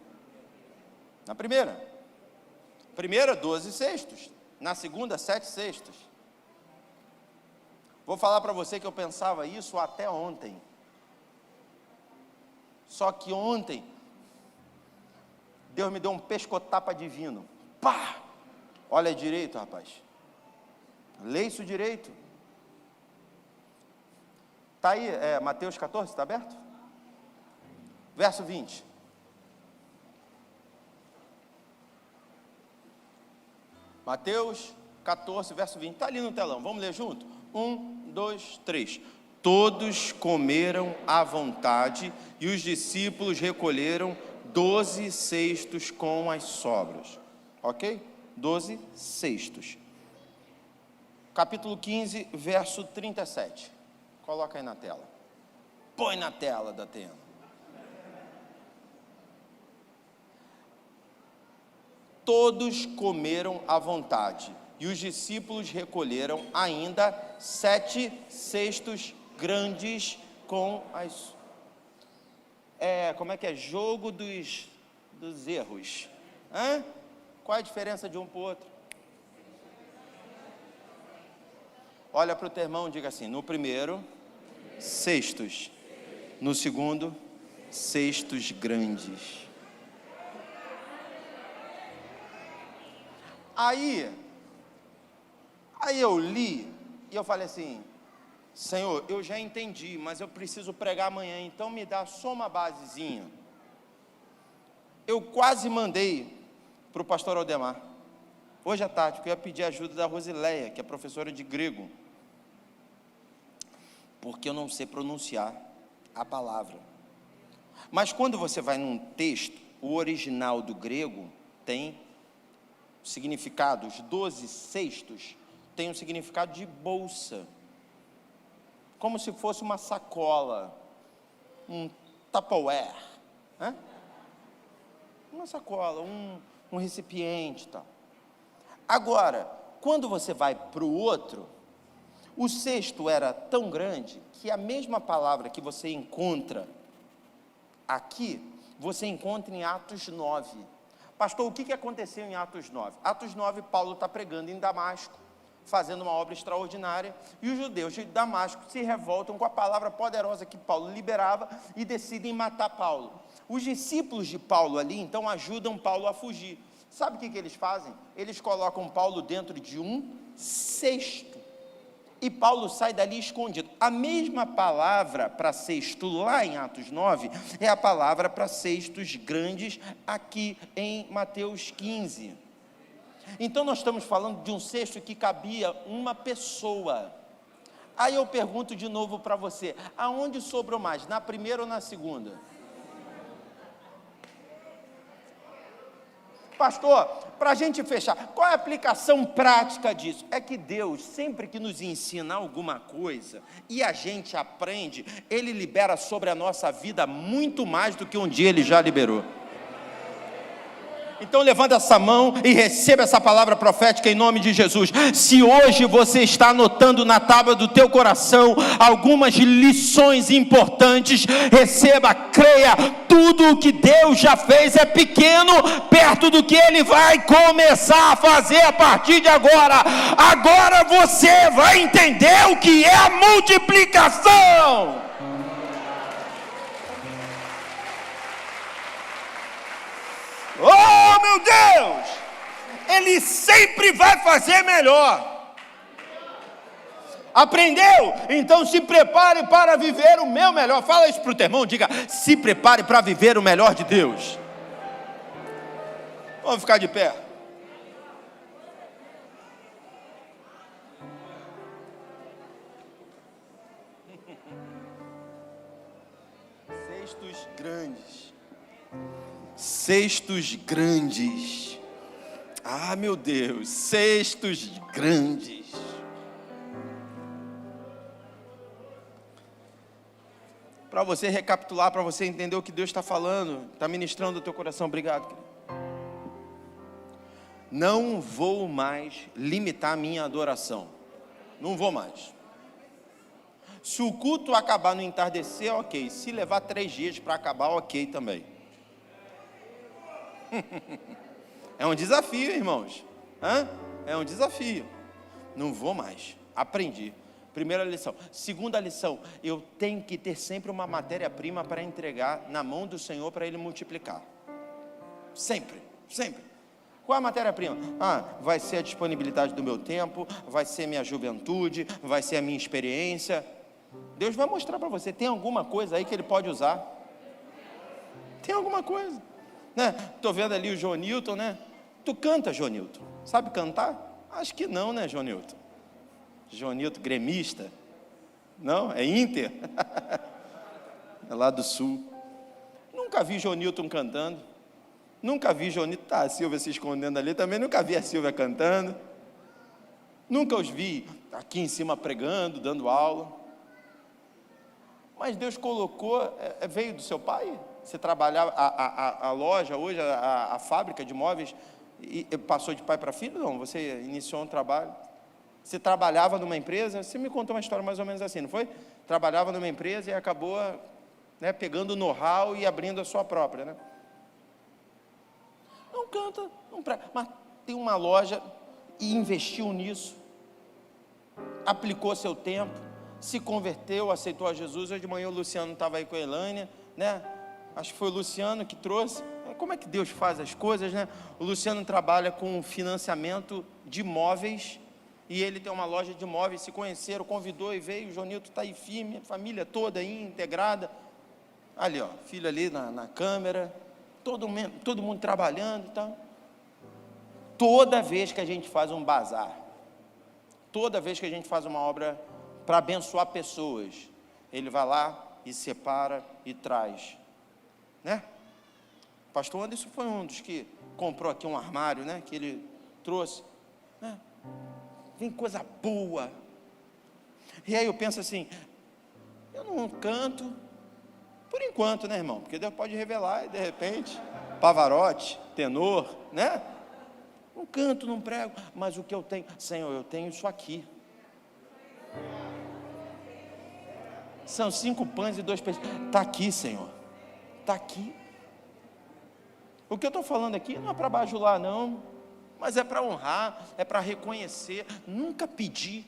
Speaker 1: Na primeira. Primeira, 12 cestos. Na segunda, 7 cestos. Vou falar para você que eu pensava isso até ontem. Só que ontem, Deus me deu um pescotapa divino. Pá! Olha direito, rapaz. Lê isso direito. Está aí, Mateus 14, está aberto? verso 20. Mateus 14, verso 20. Está ali no telão, vamos ler junto? 1, 2, 3. Todos comeram à vontade e os discípulos recolheram 12 cestos com as sobras. Ok? 12 cestos. Capítulo 15, verso 37. Coloca aí na tela. Põe na tela da tenda. Todos comeram à vontade, e os discípulos recolheram ainda 7 cestos grandes com as... como é que é? Jogo dos erros. Qual é a diferença de um para o outro? Olha para o teu irmão e diga assim: no primeiro, cestos. No segundo, cestos grandes. Aí eu li e eu falei assim: Senhor, eu já entendi, mas eu preciso pregar amanhã, então me dá só uma basezinha. Eu quase mandei para o pastor Aldemar, hoje à tarde, porque eu ia pedir ajuda da Rosileia, que é professora de grego, porque eu não sei pronunciar a palavra. Mas quando você vai num texto, o original do grego tem significado, os 12 cestos tem um significado de bolsa, como se fosse uma sacola, um Tupperware, uma sacola, um recipiente e tal. Agora, quando você vai para o outro, o cesto era tão grande que a mesma palavra que você encontra aqui, você encontra em Atos 9. Pastor, o que aconteceu em Atos 9? Atos 9, Paulo está pregando em Damasco, fazendo uma obra extraordinária, e os judeus de Damasco se revoltam com a palavra poderosa que Paulo liberava e decidem matar Paulo. Os discípulos de Paulo ali, então, ajudam Paulo a fugir. Sabe o que eles fazem? Eles colocam Paulo dentro de um cesto, e Paulo sai dali escondido. A mesma palavra para cesto lá em Atos 9, é a palavra para cestos grandes aqui em Mateus 15. Então nós estamos falando de um cesto que cabia uma pessoa. Aí eu pergunto de novo para você, aonde sobrou mais, na primeira ou na segunda? Pastor, para a gente fechar, qual é a aplicação prática disso? É que Deus, sempre que nos ensina alguma coisa, e a gente aprende, Ele libera sobre a nossa vida muito mais do que um dia Ele já liberou. Então levanta essa mão e receba essa palavra profética em nome de Jesus. Se hoje você está anotando na tábua do teu coração algumas lições importantes, receba, creia, tudo o que Deus já fez é pequeno perto do que Ele vai começar a fazer a partir de agora. Agora você vai entender o que é a multiplicação. Oh, meu Deus! Ele sempre vai fazer melhor. Aprendeu? Então se prepare para viver o meu melhor. Fala isso para o teu irmão, diga: se prepare para viver o melhor de Deus. Vamos ficar de pé. Cestos grandes. Cestos grandes. Ah, meu Deus, cestos grandes. Para você recapitular, para você entender o que Deus está falando, está ministrando o teu coração. Obrigado, querido. Não vou mais limitar a minha adoração. Não vou mais. Se o culto acabar no entardecer, ok. Se levar 3 dias para acabar, ok também. É um desafio, irmãos. É um desafio. Não vou mais. Aprendi. Primeira lição. Segunda lição. Eu tenho que ter sempre uma matéria-prima para entregar na mão do Senhor para Ele multiplicar. Sempre. Sempre. Qual é a matéria-prima? Vai ser a disponibilidade do meu tempo, vai ser minha juventude, vai ser a minha experiência. Deus vai mostrar para você. Tem alguma coisa aí que Ele pode usar? Tem alguma coisa, né? Estou vendo ali o Jonilton, né? Tu canta, Jonilton? Sabe cantar? Acho que não, né, Jonilton? Jonilton, gremista? Não? É Inter? É lá do Sul. Nunca vi Jonilton cantando. Nunca vi Jonilton. Tá, a Silvia se escondendo ali também. Nunca vi a Silvia cantando. Nunca os vi aqui em cima pregando, dando aula. Mas Deus colocou, veio do seu pai? Você trabalhava, a loja hoje, a fábrica de móveis, e passou de pai para filho? Não, você iniciou um trabalho. Você trabalhava numa empresa, você me contou uma história mais ou menos assim, não foi? Trabalhava numa empresa e acabou, né, pegando o know-how e abrindo a sua própria, né? Não canta, não prega, mas tem uma loja e investiu nisso, aplicou seu tempo, se converteu, aceitou a Jesus. Hoje de manhã o Luciano estava aí com a Elânia, né? Acho que foi o Luciano que trouxe. Como é que Deus faz as coisas, né? O Luciano trabalha com financiamento de imóveis, e ele tem uma loja de imóveis, se conheceram, convidou e veio. O Jonilton está aí firme, a família toda aí, integrada. Ali, ó, filho ali na câmera, todo mundo trabalhando e tal. Toda vez que a gente faz um bazar, toda vez que a gente faz uma obra para abençoar pessoas, ele vai lá e separa e traz, né? O pastor Anderson foi um dos que comprou aqui um armário, né? Que ele trouxe, né? Vem coisa boa. E aí eu penso assim, eu não canto, por enquanto, né, irmão? Porque Deus pode revelar e de repente, Pavarotti, tenor, né? Não canto, não prego, mas o que eu tenho, Senhor, eu tenho isso aqui. São 5 pães e 2 peixes. Está aqui, Senhor. Está aqui. O que eu estou falando aqui não é para bajular, não. Mas é para honrar, é para reconhecer. Nunca pedi.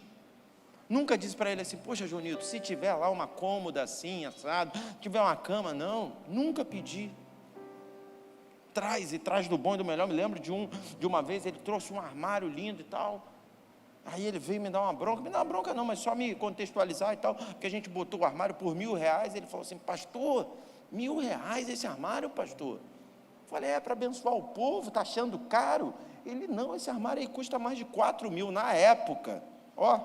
Speaker 1: Nunca disse para ele assim, poxa, Jonilton, se tiver lá uma cômoda assim, assado, tiver uma cama, não. Nunca pedi. Traz do bom e do melhor. Me lembro de uma vez, ele trouxe um armário lindo e tal. Aí ele veio me dar uma bronca não, mas só me contextualizar e tal, porque a gente botou o armário por R$1.000, ele falou assim, pastor, R$1.000 esse armário, pastor? Eu falei, para abençoar o povo, está achando caro? Ele, não, esse armário aí custa mais de 4.000 na época, ó,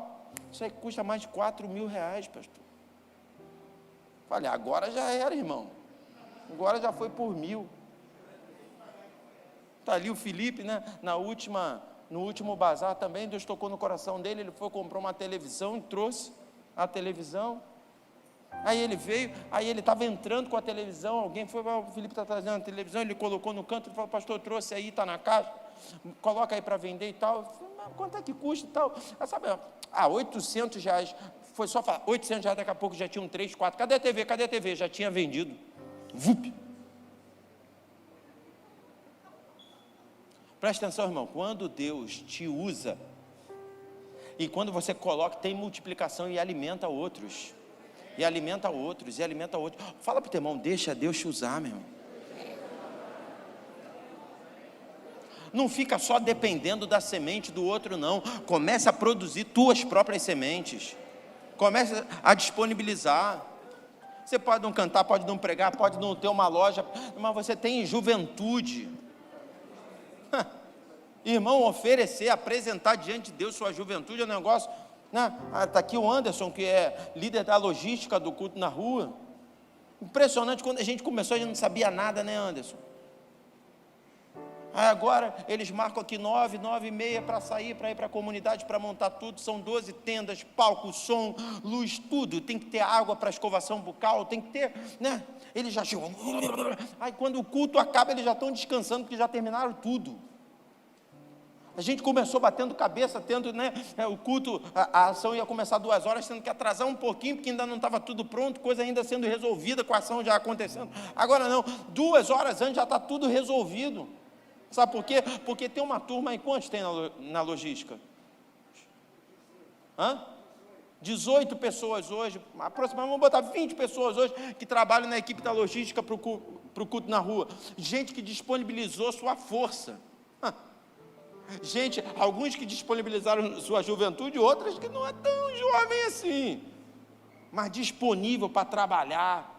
Speaker 1: isso aí custa mais de R$4.000, pastor. Eu falei, agora já era, irmão, agora já foi por 1.000. Está ali o Felipe, né, no último bazar também, Deus tocou no coração dele, ele foi, comprou uma televisão e trouxe a televisão. Aí ele veio, aí ele estava entrando com a televisão, alguém foi, o Felipe está trazendo a televisão, ele colocou no canto, ele falou, pastor, trouxe aí, está na caixa, coloca aí para vender e tal. Eu falei, quanto é que custa e tal? Sabe, R$800, foi só falar, R$800, daqui a pouco já tinham 3, 4, cadê a TV? Cadê a TV? Já tinha vendido. Vup! Presta atenção, irmão, quando Deus te usa, e quando você coloca, tem multiplicação e alimenta outros, e alimenta outros, e alimenta outros. Fala para o teu irmão, deixa Deus te usar, meu irmão. Não fica só dependendo da semente do outro, não. Comece a produzir tuas próprias sementes. Comece a disponibilizar. Você pode não cantar, pode não pregar, pode não ter uma loja, mas você tem juventude. Irmão, oferecer, apresentar diante de Deus sua juventude é um negócio, né? Está aqui o Anderson, que é líder da logística do culto na rua. Impressionante, quando a gente começou, a gente não sabia nada, né, Anderson? Aí agora eles marcam aqui 9, 9h30 para sair, para ir para a comunidade, para montar tudo. São 12 tendas, palco, som, luz, tudo. Tem que ter água para escovação bucal, tem que ter, né? Eles já chegam. Aí quando o culto acaba, eles já estão descansando, porque já terminaram tudo. A gente começou batendo cabeça, tendo, né, o culto, a ação ia começar 2 horas, tendo que atrasar um pouquinho, porque ainda não estava tudo pronto, coisa ainda sendo resolvida, com a ação já acontecendo. Agora não, 2 horas antes já está tudo resolvido. Sabe por quê? Porque tem uma turma aí, quantos tem na logística? 18 pessoas hoje, aproximadamente, vamos botar 20 pessoas hoje, que trabalham na equipe da logística para o culto na rua. Gente que disponibilizou sua força. Gente, alguns que disponibilizaram sua juventude, outras que não é tão jovem assim, mas disponível para trabalhar.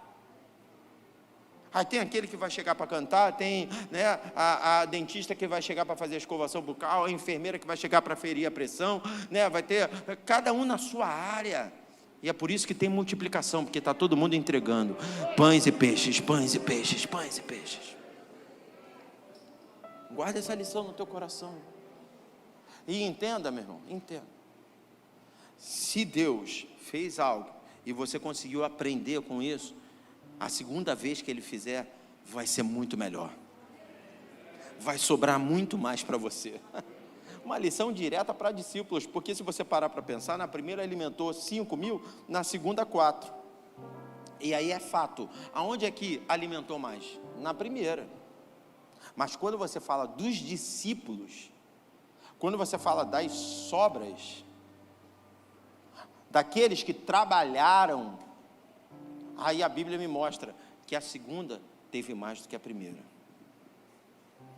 Speaker 1: Aí tem aquele que vai chegar para cantar, tem, né, a dentista que vai chegar para fazer a escovação bucal, a enfermeira que vai chegar para ferir a pressão, né, vai ter cada um na sua área. E é por isso que tem multiplicação, porque está todo mundo entregando pães e peixes, pães e peixes, pães e peixes. Guarda essa lição no teu coração. E entenda, meu irmão, entenda. Se Deus fez algo e você conseguiu aprender com isso, a segunda vez que Ele fizer, vai ser muito melhor. Vai sobrar muito mais para você. Uma lição direta para discípulos, porque se você parar para pensar, na primeira alimentou 5.000, na segunda 4. E aí é fato, aonde é que alimentou mais? Na primeira. Mas quando você fala dos discípulos, quando você fala das sobras, daqueles que trabalharam, aí a Bíblia me mostra que a segunda teve mais do que a primeira.